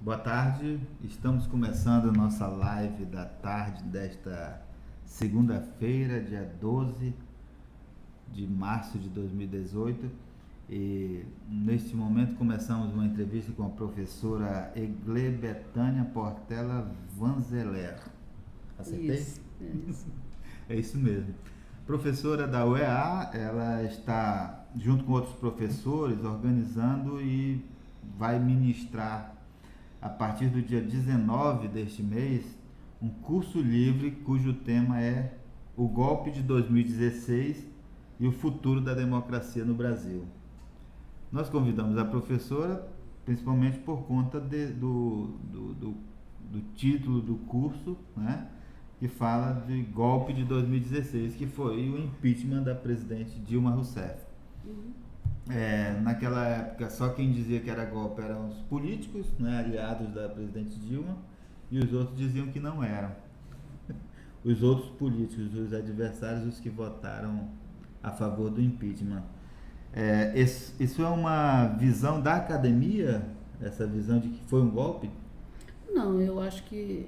Boa tarde, estamos começando a nossa live da tarde desta segunda-feira, dia 12 de março de 2018, e neste momento começamos uma entrevista com a professora Egle Betânia Portela Vanzeler. Acertei? Isso, é isso. É isso mesmo. Professora da UEA, ela está junto com outros professores organizando e vai ministrar a partir do dia 19 deste mês um curso livre cujo tema é o golpe de 2016 e o futuro da democracia no Brasil. Nós convidamos a professora principalmente por conta do título do curso, né, que fala de golpe de 2016, que foi o impeachment da presidente Dilma Rousseff. Naquela época, só quem dizia que era golpe eram os políticos, né, aliados da presidente Dilma, e os outros diziam que não eram. Os outros políticos, os adversários, os que votaram a favor do impeachment. Isso é uma visão da academia, essa visão de que foi um golpe? Não, eu acho que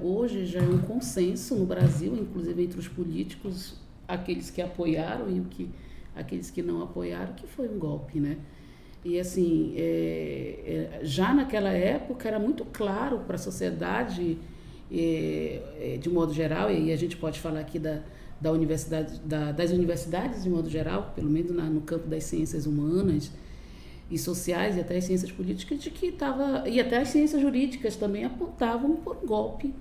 hoje já é um consenso no Brasil, inclusive entre os políticos, aqueles que apoiaram e aqueles que não apoiaram, que foi um golpe, né? E assim, já naquela época era muito claro para a sociedade, de modo geral, e a gente pode falar aqui das universidades de modo geral, pelo menos no campo das ciências humanas e sociais e até as ciências políticas, e até as ciências jurídicas também apontavam por um golpe,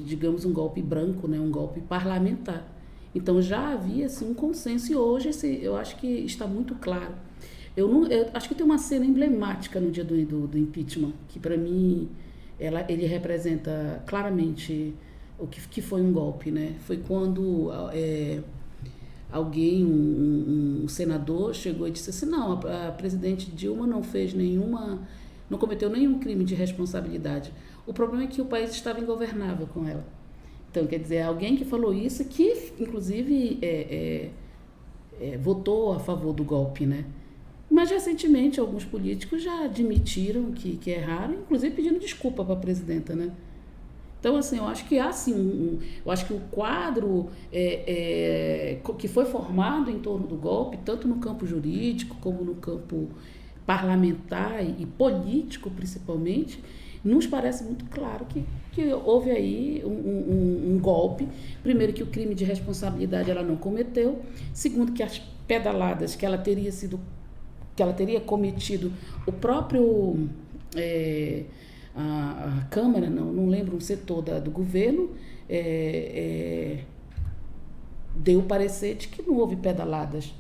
digamos um golpe branco, né, um golpe parlamentar. Então já havia assim, um consenso, e hoje eu acho que está muito claro. Eu acho que tem uma cena emblemática no dia do impeachment, que para mim ele representa claramente o que foi um golpe, né? Foi quando alguém, um senador, chegou e disse assim: não, a presidente Dilma não cometeu nenhum crime de responsabilidade. O problema é que o país estava ingovernável com ela. Então, quer dizer, alguém que falou isso, que inclusive votou a favor do golpe, né? Mas recentemente alguns políticos já admitiram que erraram, inclusive pedindo desculpa para a presidenta, né? Então, assim, eu acho que há sim, eu acho que o quadro que foi formado em torno do golpe, tanto no campo jurídico como no campo parlamentar e político principalmente, nos parece muito claro que houve aí um golpe. Primeiro, que o crime de responsabilidade ela não cometeu. Segundo, que as pedaladas que ela teria cometido, o próprio a Câmara, não lembro um setor do governo, deu o parecer de que não houve pedaladas.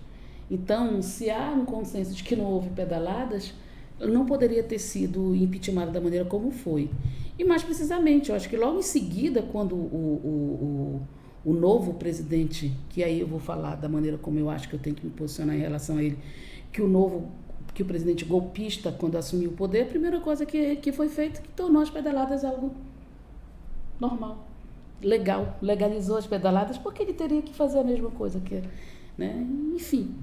Então, se há um consenso de que não houve pedaladas, não poderia ter sido impeachment da maneira como foi. E mais precisamente, eu acho que logo em seguida, quando o novo presidente, que aí eu vou falar da maneira como eu acho que eu tenho que me posicionar em relação a ele, que o presidente golpista, quando assumiu o poder, a primeira coisa que foi feita, que tornou as pedaladas algo normal, legal, legalizou as pedaladas, porque ele teria que fazer a mesma coisa, né? Enfim,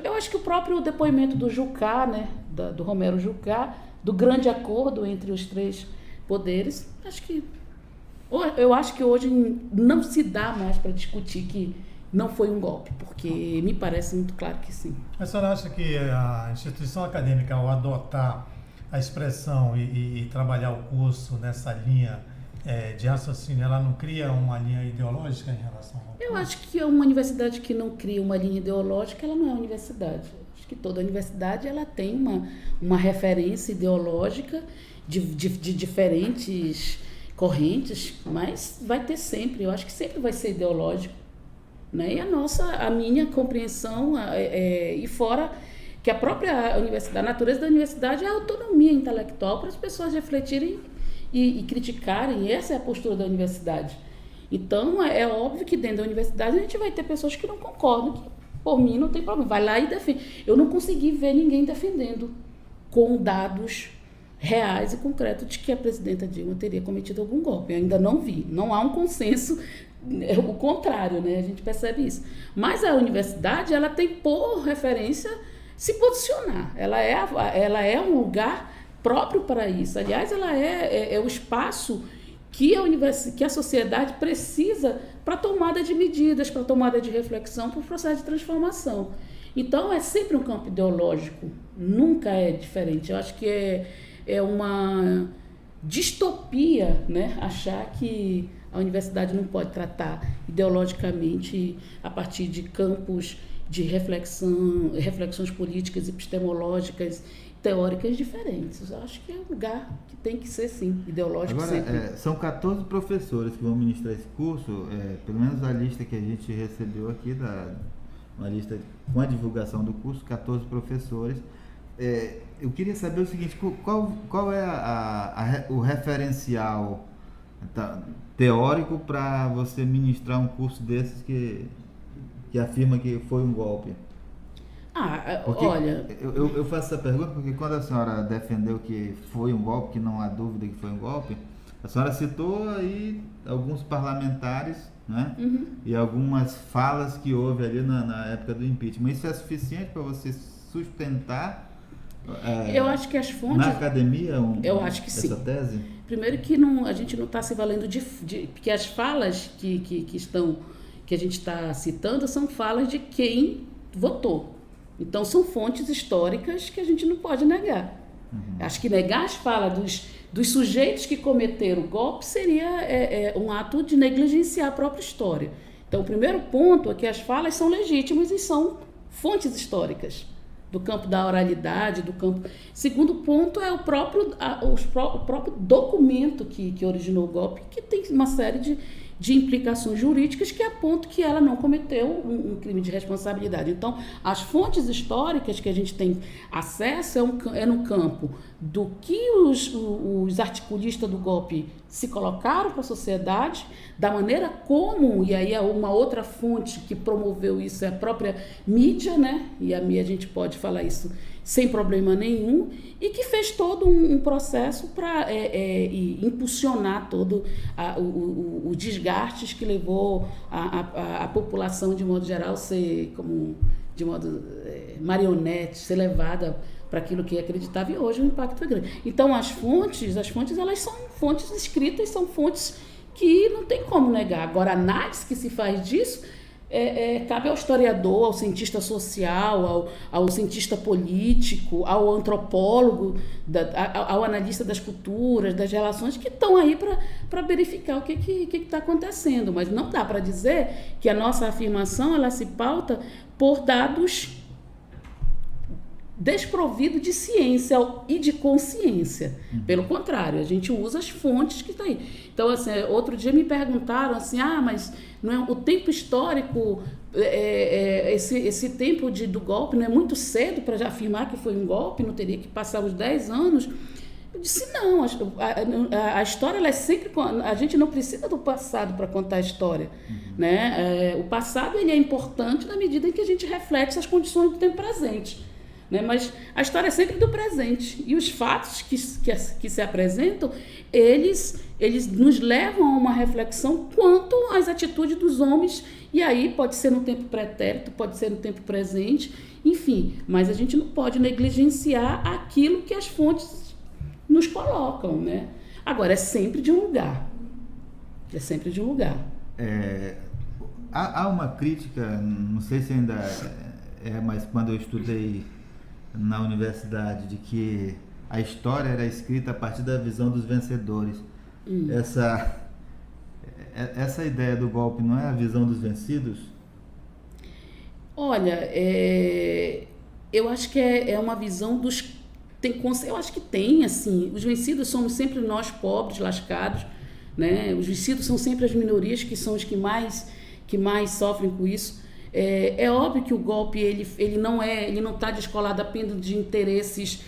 eu acho que o próprio depoimento do Jucá, né, do Romero Jucá, do grande acordo entre os três poderes, eu acho que hoje não se dá mais para discutir que não foi um golpe, porque me parece muito claro que sim. A senhora acha que a instituição acadêmica, ao adotar a expressão e trabalhar o curso nessa linha de raciocínio, ela não cria uma linha ideológica em relação ao curso? Eu acho que uma universidade que não cria uma linha ideológica, ela não é universidade. Acho que toda universidade ela tem uma referência ideológica de diferentes correntes, mas vai ter sempre, eu acho que sempre vai ser ideológico, né? E a minha compreensão, e fora que a própria universidade, a natureza da universidade é a autonomia intelectual para as pessoas refletirem e criticarem, essa é a postura da universidade. Então, é óbvio que dentro da universidade a gente vai ter pessoas que não concordam, que por mim não tem problema, vai lá e defende. Eu não consegui ver ninguém defendendo com dados reais e concretos de que a presidenta Dilma teria cometido algum golpe. Eu ainda não vi, não há um consenso, o contrário, né? A gente percebe isso. Mas a universidade, ela tem por referência se posicionar. Ela é um lugar próprio para isso. Aliás, ela é o espaço que a sociedade precisa para tomada de medidas, para tomada de reflexão, para o processo de transformação. Então, é sempre um campo ideológico, nunca é diferente. Eu acho que é uma distopia, né, achar que a universidade não pode tratar ideologicamente a partir de campos de reflexões políticas, epistemológicas, teóricas diferentes. Eu acho que é um lugar que tem que ser, sim, ideológico. Agora, sempre. são 14 professores que vão ministrar esse curso, pelo menos a lista que a gente recebeu aqui, uma lista com a divulgação do curso, 14 professores. Eu queria saber o seguinte, qual é o referencial teórico para você ministrar um curso desses que afirma que foi um golpe? Porque Olha... Eu faço essa pergunta porque quando a senhora defendeu que foi um golpe, que não há dúvida que foi um golpe, a senhora citou aí alguns parlamentares, né? Uhum. E algumas falas que houve ali na época do impeachment. Isso é suficiente para você sustentar eu acho que as fontes... na academia eu acho que essa sim. tese? Primeiro que a gente não está se valendo porque as falas que a gente está citando são falas de quem votou. Então, são fontes históricas que a gente não pode negar. Uhum. Acho que negar as falas dos sujeitos que cometeram o golpe seria um ato de negligenciar a própria história. Então, o primeiro ponto é que as falas são legítimas e são fontes históricas, do campo da oralidade, do campo... Segundo ponto é o próprio documento que originou o golpe, que tem uma série de implicações jurídicas que apontam que ela não cometeu um crime de responsabilidade. Então, as fontes históricas que a gente tem acesso é no campo do que os articulistas do golpe se colocaram para a sociedade, da maneira como, e aí uma outra fonte que promoveu isso é a própria mídia, né? E a gente pode falar isso sem problema nenhum, e que fez todo um processo para impulsionar todo os desgastes que levou a população, de modo geral, ser de modo marionete, ser levada para aquilo que acreditava, e hoje o impacto é grande. Então, as fontes elas são fontes escritas, são fontes que não tem como negar. Agora, a análise que se faz disso cabe ao historiador, ao cientista social, ao cientista político, ao antropólogo, ao analista das culturas, das relações, que estão aí para verificar o que está acontecendo. Mas não dá para dizer que a nossa afirmação ela se pauta por dados desprovido de ciência e de consciência. Pelo contrário, a gente usa as fontes que estão aí. Então, assim, outro dia me perguntaram assim, mas não é, o tempo histórico, esse tempo do golpe não é muito cedo para já afirmar que foi um golpe, não teria que passar os 10 anos? Eu disse, não, a história ela é sempre... A gente não precisa do passado para contar a história. Né? O passado ele é importante na medida em que a gente reflete as condições do tempo presente. Né? Mas a história é sempre do presente, e os fatos que se apresentam, eles nos levam a uma reflexão quanto às atitudes dos homens, e aí pode ser no tempo pretérito, pode ser no tempo presente, enfim, mas a gente não pode negligenciar aquilo que as fontes nos colocam, né? Agora, é sempre de um lugar, Há uma crítica, não sei se ainda mas quando eu estudei na universidade, de que a história era escrita a partir da visão dos vencedores. Essa ideia do golpe não é a visão dos vencidos? Olha, eu acho que é uma visão dos... eu acho que tem, assim, os vencidos somos sempre nós, pobres, lascados, né? Os vencidos são sempre as minorias, que são os que mais sofrem com isso. É óbvio que o golpe ele não está descolado apenas de interesses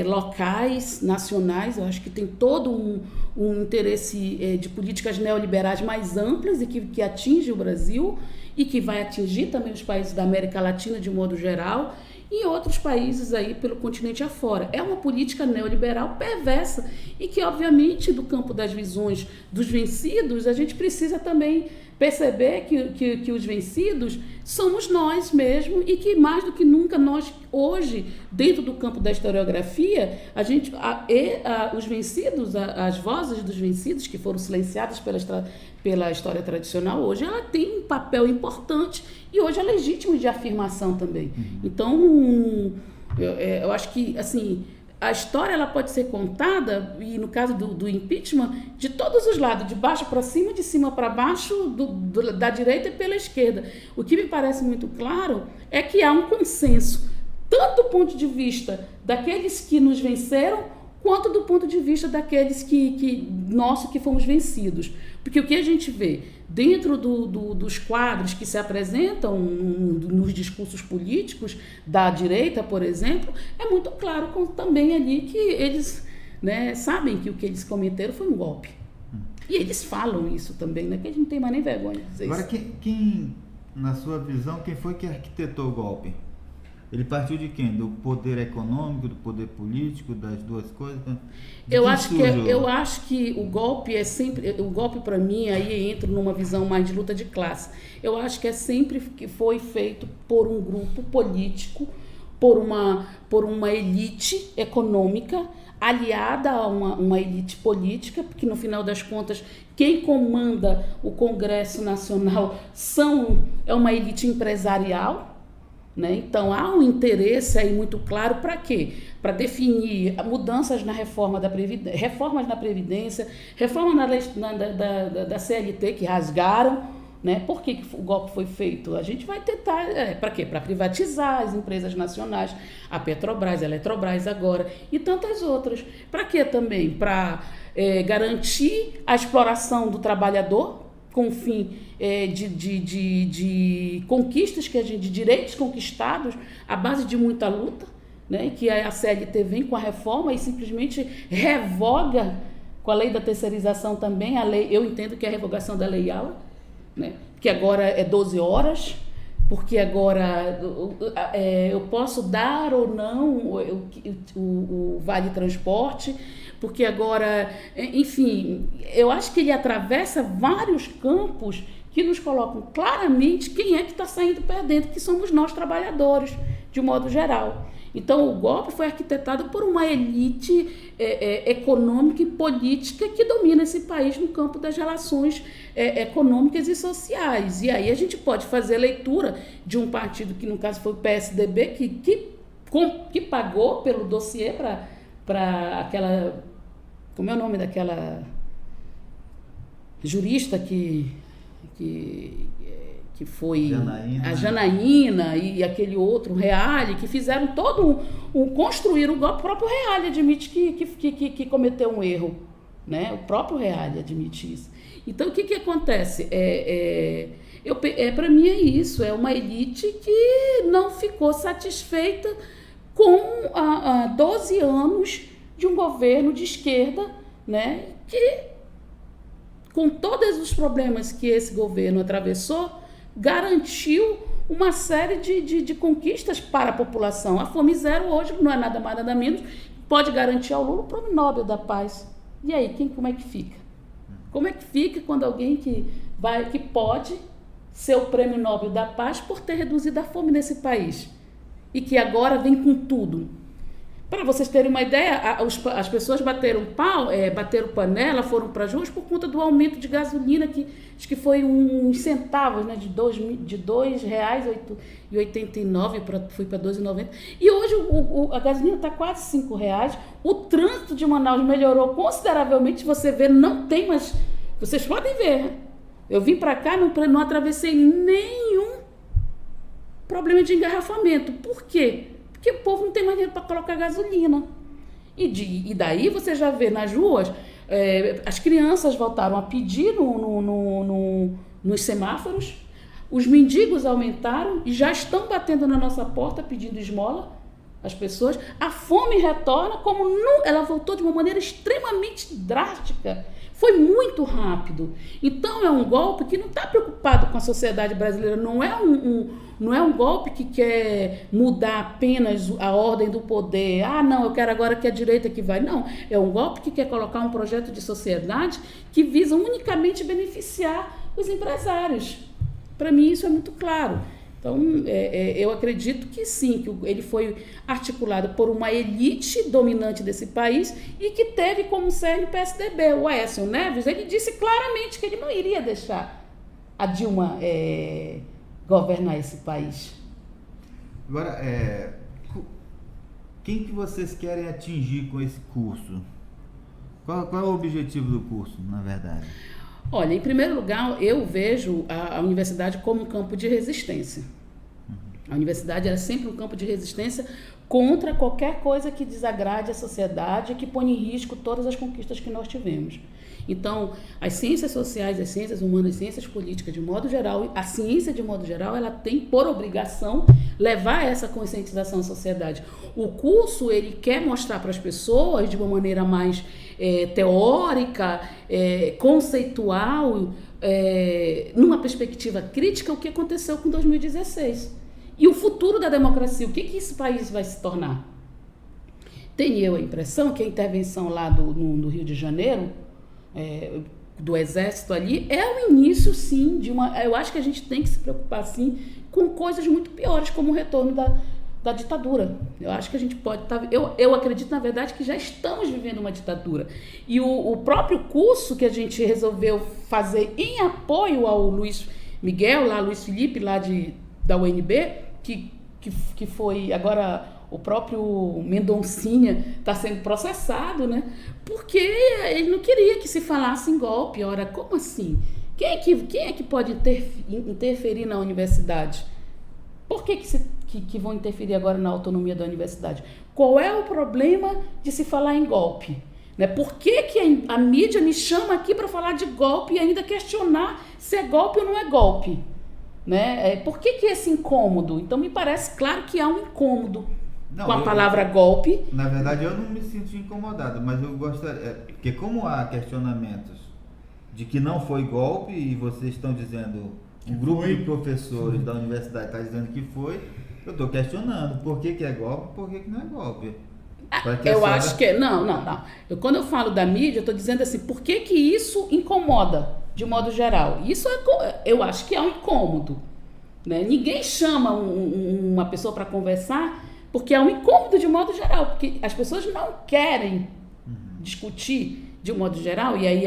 locais, nacionais. Eu acho que tem todo um interesse de políticas neoliberais mais amplas e que atinge o Brasil e que vai atingir também os países da América Latina de modo geral. e outros países aí pelo continente afora. É uma política neoliberal perversa e que, obviamente, do campo das visões dos vencidos, a gente precisa também perceber que os vencidos somos nós mesmos e que mais do que nunca nós hoje, dentro do campo da historiografia, os vencidos, as vozes dos vencidos que foram silenciadas pela história tradicional, hoje ela tem um papel importante e hoje é legítimo de afirmação também. Então, eu acho que assim, a história ela pode ser contada, e no caso do impeachment, de todos os lados, de baixo para cima, de cima para baixo, da direita e pela esquerda. O que me parece muito claro é que há um consenso, tanto do ponto de vista daqueles que nos venceram, quanto do ponto de vista daqueles que fomos vencidos. Porque o que a gente vê dentro dos quadros que se apresentam nos discursos políticos da direita, por exemplo, é muito claro também ali que eles, né, sabem que o que eles cometeram foi um golpe. E eles falam isso também, né, que a gente não tem mais nem vergonha de dizer Agora, isso. quem, na sua visão, quem foi que arquitetou o golpe? Ele partiu de quem? Do poder econômico, do poder político, das duas coisas? Eu acho que o golpe é sempre... O golpe, para mim, aí entra numa visão mais de luta de classe. Eu acho que é sempre que foi feito por um grupo político, por uma elite econômica aliada a uma elite política, porque, no final das contas, quem comanda o Congresso Nacional é uma elite empresarial, né? Então, há um interesse aí muito claro para quê? Para definir mudanças na reformas na Previdência, reforma da CLT que rasgaram, né? Por que o golpe foi feito? A gente vai tentar, para quê? Para privatizar as empresas nacionais, a Petrobras, a Eletrobras agora e tantas outras. Para quê também? Para garantir a exploração do trabalhador, com o fim de conquistas, de direitos conquistados à base de muita luta, né? Que a CLT vem com a reforma e simplesmente revoga com a lei da terceirização também, eu entendo que é a revogação da Lei Aula, né? Que agora é 12 horas, porque agora eu posso dar ou não o vale transporte, porque agora, enfim, eu acho que ele atravessa vários campos que nos colocam claramente quem é que está saindo perdendo, que somos nós, trabalhadores, de modo geral. Então, o golpe foi arquitetado por uma elite econômica e política que domina esse país no campo das relações econômicas e sociais. E aí a gente pode fazer leitura de um partido que, no caso, foi o PSDB, que pagou pelo dossiê para aquela... Como é o nome daquela jurista que foi Janaína. A Janaína e aquele outro, Reale, que fizeram todo construir o golpe. O próprio Reale admite que cometeu um erro, né? O próprio Reale admite isso. Então, o que acontece? Para mim é isso, é uma elite que não ficou satisfeita com 12 anos de um governo de esquerda, né? Que, com todos os problemas que esse governo atravessou, garantiu uma série de conquistas para a população. A Fome Zero hoje não é nada mais, nada menos, pode garantir ao Lula o Prêmio Nobel da Paz. E aí, como é que fica? Como é que fica quando alguém que pode ser o Prêmio Nobel da Paz por ter reduzido a fome nesse país e que agora vem com tudo? Para vocês terem uma ideia, as pessoas bateram panela, foram para as ruas por conta do aumento de gasolina, que acho que foi uns centavos, né, de R$2,89 foi para R$2,90. E hoje a gasolina está quase R$5. O trânsito de Manaus melhorou consideravelmente. Você vê, não tem mais... Vocês podem ver. Eu vim para cá, não atravessei nenhum problema de engarrafamento. Por quê? Porque o povo não tem mais dinheiro para colocar gasolina. E daí você já vê nas ruas, as crianças voltaram a pedir nos semáforos, os mendigos aumentaram e já estão batendo na nossa porta pedindo esmola, as pessoas. A fome retorna, ela voltou de uma maneira extremamente drástica. Foi muito rápido. Então é um golpe que não está preocupado com a sociedade brasileira, não é um golpe que quer mudar apenas a ordem do poder. Ah, não, eu quero agora que a direita que vai. Não, é um golpe que quer colocar um projeto de sociedade que visa unicamente beneficiar os empresários. Para mim isso é muito claro. Então, eu acredito que sim, que ele foi articulado por uma elite dominante desse país e que teve como cerne o PSDB. O Aécio Neves, ele disse claramente que ele não iria deixar a Dilma governar esse país. Agora, quem que vocês querem atingir com esse curso? Qual é o objetivo do curso, na verdade? Olha, em primeiro lugar, eu vejo a universidade como um campo de resistência. A universidade é sempre um campo de resistência contra qualquer coisa que desagrade a sociedade e que põe em risco todas as conquistas que nós tivemos. Então, as ciências sociais, as ciências humanas, as ciências políticas, de modo geral, a ciência, de modo geral, ela tem por obrigação levar essa conscientização à sociedade. O curso, ele quer mostrar para as pessoas, de uma maneira mais teórica, conceitual, numa perspectiva crítica, o que aconteceu com 2016. E o futuro da democracia, o que esse país vai se tornar? Tenho a impressão que a intervenção lá no Rio de Janeiro, do Exército ali, é o início, sim, de uma... Eu acho que a gente tem que se preocupar, sim, com coisas muito piores, como o retorno da ditadura. Eu acho que a gente pode estar... Eu acredito, na verdade, que já estamos vivendo uma ditadura. E o próprio curso que a gente resolveu fazer em apoio ao Luiz Miguel, lá, Luiz Felipe, lá da UNB, que foi agora... O próprio Mendoncinha está sendo processado, né? Porque ele não queria que se falasse em golpe. Ora, como assim? Quem é que pode interferir na universidade? Por que vão interferir agora na autonomia da universidade? Qual é o problema de se falar em golpe? Né? Por que a mídia me chama aqui para falar de golpe e ainda questionar se é golpe ou não é golpe? Né? Por que esse incômodo? Então, me parece claro que há um incômodo com a palavra golpe. Na verdade, eu não me sinto incomodado, mas eu gostaria... porque como há questionamentos de que não foi golpe e vocês estão dizendo, um grupo de professores da universidade está dizendo que foi, eu estou questionando por que é golpe, por que não é golpe. Eu acho que... Não. Quando eu falo da mídia, eu estou dizendo assim, por que isso incomoda, de modo geral? Isso eu acho que é um incômodo. Né? Ninguém chama uma pessoa para conversar porque é um incômodo de modo geral, porque as pessoas não querem discutir de modo geral, e aí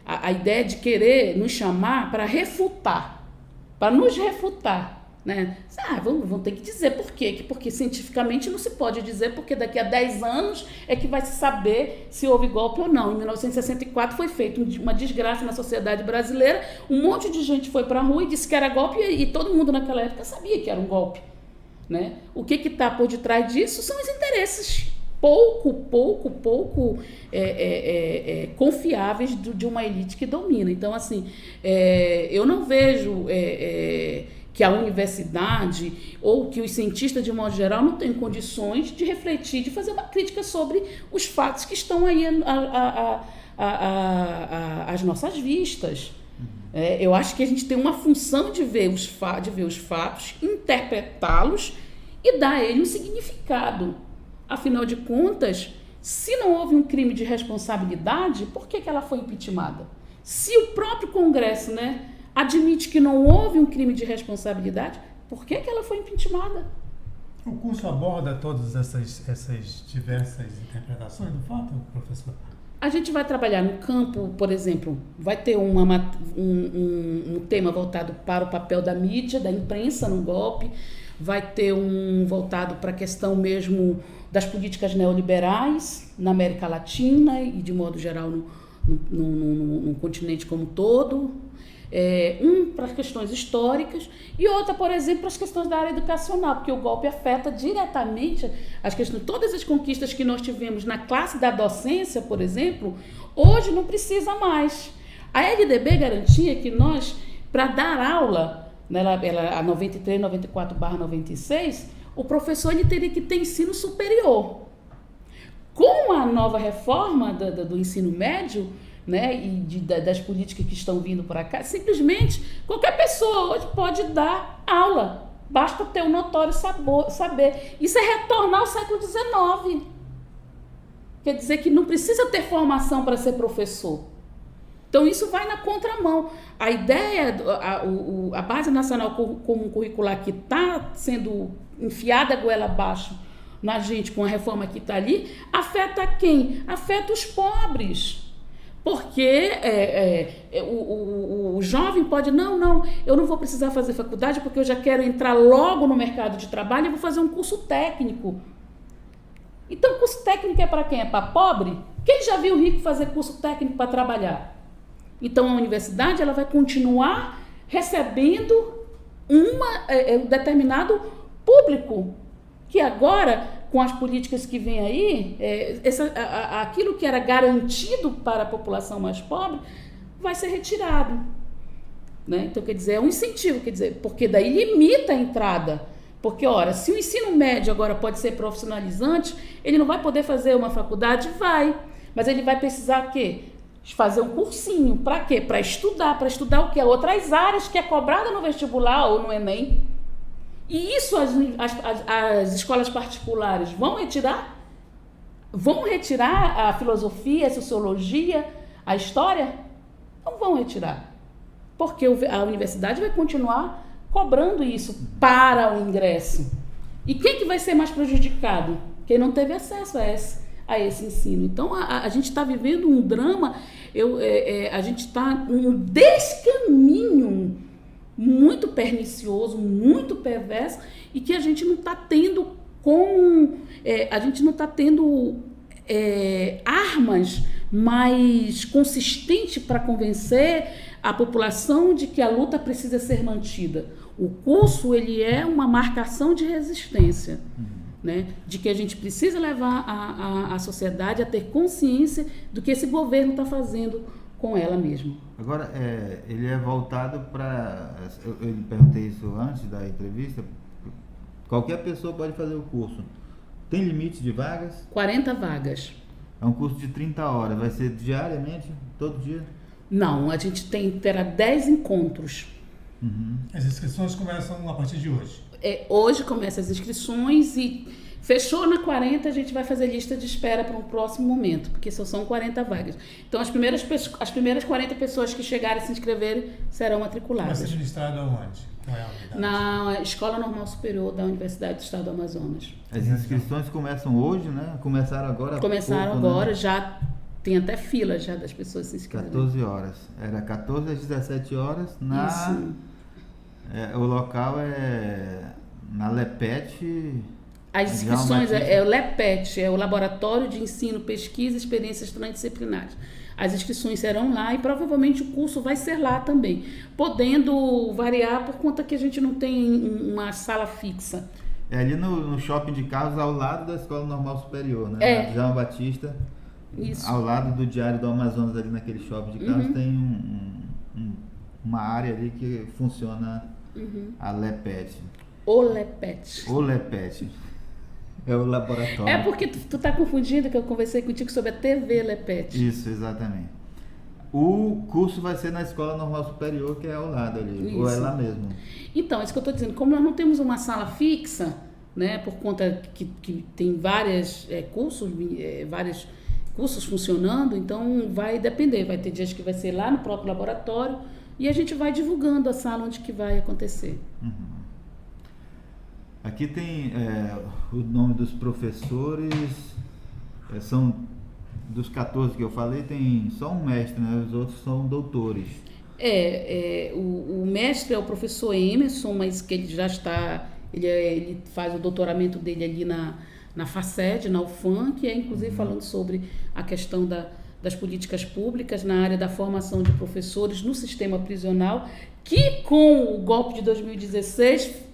a ideia de querer nos chamar para refutar, para nos refutar, né? Vão ter que dizer por quê, porque cientificamente não se pode dizer, porque daqui a 10 anos é que vai se saber se houve golpe ou não. Em 1964 foi feita uma desgraça na sociedade brasileira, um monte de gente foi para a rua e disse que era golpe, e todo mundo naquela época sabia que era um golpe. Né? O que está por detrás disso são os interesses pouco confiáveis de uma elite que domina. Então, assim, eu não vejo que a universidade ou que os cientistas, de modo geral, não têm condições de refletir, de fazer uma crítica sobre os fatos que estão aí às nossas vistas. Eu acho que a gente tem uma função de ver os fatos, interpretá-los e dar a ele um significado. Afinal de contas, se não houve um crime de responsabilidade, por que ela foi impeachmentada? Se o próprio Congresso, né, admite que não houve um crime de responsabilidade, por que ela foi impeachmentada? O curso aborda todas essas diversas interpretações do fato, professor? A gente vai trabalhar no campo, por exemplo, vai ter um tema voltado para o papel da mídia, da imprensa no golpe, vai ter um voltado para a questão mesmo das políticas neoliberais na América Latina e, de modo geral, no continente como um todo. Para as questões históricas e outra, por exemplo, para as questões da área educacional, porque o golpe afeta diretamente as questões, todas as conquistas que nós tivemos na classe da docência, por exemplo, hoje não precisa mais. A LDB garantia que nós, para dar aula, né, a 93, 94/96, o professor ele teria que ter ensino superior. Com a nova reforma do ensino médio, né, e das políticas que estão vindo para cá, simplesmente qualquer pessoa hoje pode dar aula, basta ter um notório saber. Isso é retornar ao século XIX. Quer dizer que não precisa ter formação para ser professor. Então isso vai na contramão. A ideia, a Base Nacional Comum Curricular que está sendo enfiada a goela abaixo na gente com a reforma que está ali, afeta quem? Afeta os pobres. Porque o jovem pode, não, eu não vou precisar fazer faculdade porque eu já quero entrar logo no mercado de trabalho e vou fazer um curso técnico. Então, curso técnico é para quem? É para pobre? Quem já viu rico fazer curso técnico para trabalhar? Então, a universidade ela vai continuar recebendo um determinado público, que agora, com as políticas que vem aí, aquilo que era garantido para a população mais pobre vai ser retirado. Né? Então, quer dizer, é um incentivo, quer dizer, porque daí limita a entrada. Porque, ora, se o ensino médio agora pode ser profissionalizante, ele não vai poder fazer uma faculdade? Vai. Mas ele vai precisar o quê? Fazer um cursinho. Para quê? Para estudar. Para estudar o quê? Outras áreas que é cobrada no vestibular ou no Enem. E isso as escolas particulares vão retirar? Vão retirar a filosofia, a sociologia, a história? Não vão retirar. Porque a universidade vai continuar cobrando isso para o ingresso. E quem que vai ser mais prejudicado? Quem não teve acesso a esse ensino. Então, a gente está vivendo um drama, a gente está num descaminho muito pernicioso, muito perverso, e que a gente não está tendo armas mais consistentes para convencer a população de que a luta precisa ser mantida. O curso ele é uma marcação de resistência, né? De que a gente precisa levar a sociedade a ter consciência do que esse governo está fazendo com ela mesma. Agora, ele é voltado para... Eu perguntei isso antes da entrevista. Qualquer pessoa pode fazer o curso. Tem limite de vagas? 40 vagas. É um curso de 30 horas. Vai ser diariamente? Todo dia? Não, a gente terá 10 encontros. Uhum. As inscrições começam a partir de hoje? Hoje começam as inscrições e fechou na 40, a gente vai fazer lista de espera para um próximo momento, porque só são 40 vagas. Então, as primeiras 40 pessoas que chegarem a se inscreverem serão matriculadas. Vai ser ministrado aonde? Qual é a unidade? Na Escola Normal Superior da Universidade do Estado do Amazonas. As inscrições começam hoje, né? Começaram agora? Começaram pouco, agora, né? Já tem até fila já das pessoas se inscreverem. 14 horas. Era 14 às 17 horas. Isso. O local é na LEPET. As inscrições é o LEPET, é o Laboratório de Ensino, Pesquisa e Experiências Transdisciplinares. As inscrições serão lá e provavelmente o curso vai ser lá também, podendo variar por conta que a gente não tem uma sala fixa. É ali no shopping de Carros, ao lado da Escola Normal Superior, né? João Batista. Isso. Ao lado do Diário do Amazonas, ali naquele shopping de Carros, tem uma área ali que funciona a LEPET. O LEPET. O LEPET. É o laboratório. É porque tu tá confundindo, que eu conversei contigo sobre a TV LEPET. Isso, exatamente. O curso vai ser na Escola Normal Superior, que é ao lado ali. Isso. Ou é lá mesmo? Então, isso que eu estou dizendo. Como nós não temos uma sala fixa, né, por conta que tem vários cursos funcionando, então vai depender. Vai ter dias que vai ser lá no próprio laboratório e a gente vai divulgando a sala onde que vai acontecer. Uhum. Aqui tem o nome dos professores, são dos 14 que eu falei, tem só um mestre, né? Os outros são doutores. O mestre é o professor Emerson, mas que ele já está, ele faz o doutoramento dele ali na FACED, na UFAM, que é inclusive falando sobre a questão das políticas públicas na área da formação de professores no sistema prisional, que com o golpe de 2016...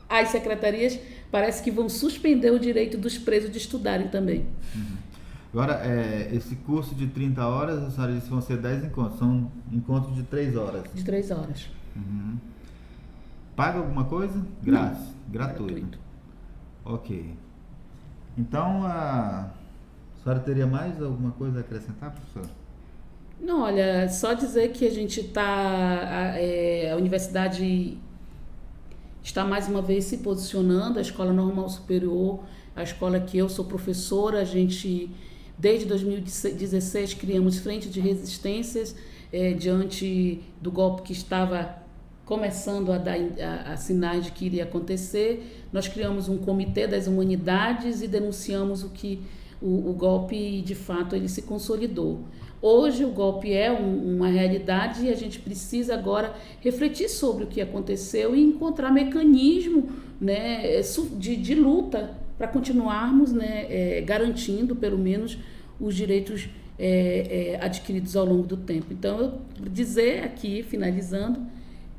as secretarias parece que vão suspender o direito dos presos de estudarem também. Uhum. Agora, esse curso de 30 horas, a senhora disse que vão ser 10 encontros, são encontros de 3 horas. De 3 horas. Uhum. Paga alguma coisa? Grátis, gratuito. Ok. Então, a senhora teria mais alguma coisa a acrescentar, professora? Não, olha, só dizer que a gente a universidade está mais uma vez se posicionando, a Escola Normal Superior, a escola que eu sou professora, a gente, desde 2016, criamos frente de resistências diante do golpe que estava começando a dar a sinais de que iria acontecer. Nós criamos um comitê das humanidades e denunciamos o golpe, de fato, ele se consolidou. Hoje o golpe é uma realidade e a gente precisa agora refletir sobre o que aconteceu e encontrar mecanismo, né, de luta para continuarmos, né, garantindo pelo menos os direitos adquiridos ao longo do tempo. Então, eu dizer aqui, finalizando,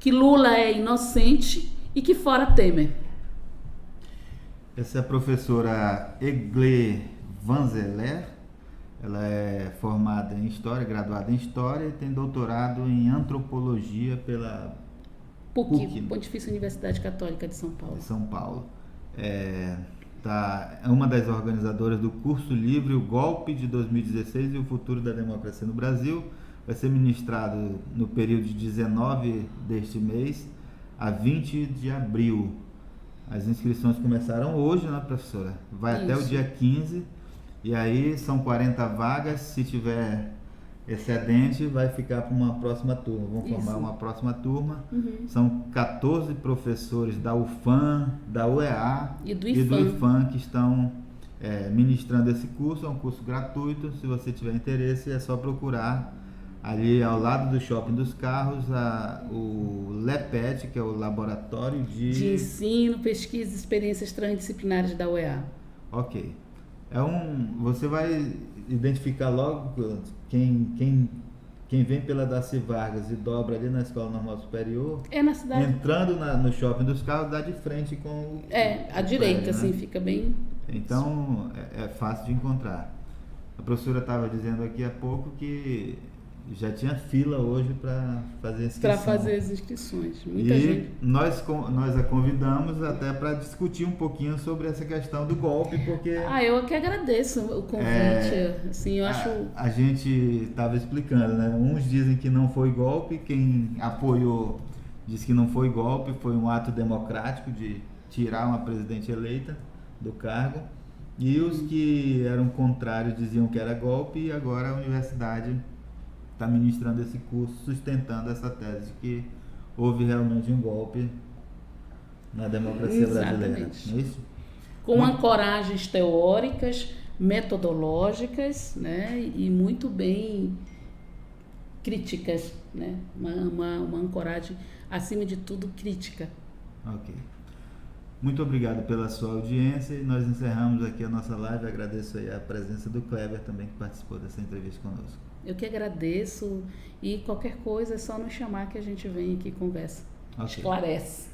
que Lula é inocente e que fora Temer. Essa é a professora Egle Vanzeler. Ela é formada em História, graduada em História e tem doutorado em Antropologia pela PUC, Pontifícia Universidade Católica de São Paulo. É uma das organizadoras do curso livre O Golpe de 2016 e o Futuro da Democracia no Brasil. Vai ser ministrado no período de 19 deste mês a 20 de abril. As inscrições começaram hoje, né, professora? Vai até o dia 15. E aí são 40 vagas, se tiver excedente vai ficar para uma próxima turma, vamos formar uma próxima turma. São 14 professores da UFAM, da UEA e do IFAM que estão ministrando esse curso. É um curso gratuito, se você tiver interesse é só procurar ali ao lado do Shopping dos Carros o LEPET, que é o Laboratório de Ensino, Pesquisa e Experiências Transdisciplinares da UEA. Ok. Você vai identificar logo quem vem pela Darcy Vargas e dobra ali na Escola Normal Superior. É na cidade. Entrando no Shopping dos Carros, dá de frente com à direita, prédio, assim, né? Fica bem... Então, é fácil de encontrar. A professora estava dizendo aqui há pouco que já tinha fila hoje para fazer a inscrição. Para fazer as inscrições. Muita e gente. nós a convidamos até para discutir um pouquinho sobre essa questão do golpe, porque... eu que agradeço o convite. Assim, eu acho... A gente estava explicando, né? Uns dizem que não foi golpe, quem apoiou diz que não foi golpe, foi um ato democrático de tirar uma presidente eleita do cargo. E os que eram contrários diziam que era golpe, e agora a universidade está ministrando esse curso, sustentando essa tese de que houve realmente um golpe na democracia brasileira. Não é isso? Com ancoragens teóricas, metodológicas, né, e muito bem críticas, né? Uma ancoragem, acima de tudo, crítica. Ok. Muito obrigado pela sua audiência e nós encerramos aqui a nossa live. Agradeço aí a presença do Kleber também, que participou dessa entrevista conosco. Eu que agradeço e qualquer coisa é só nos chamar que a gente vem aqui e conversa. Okay. Esclarece.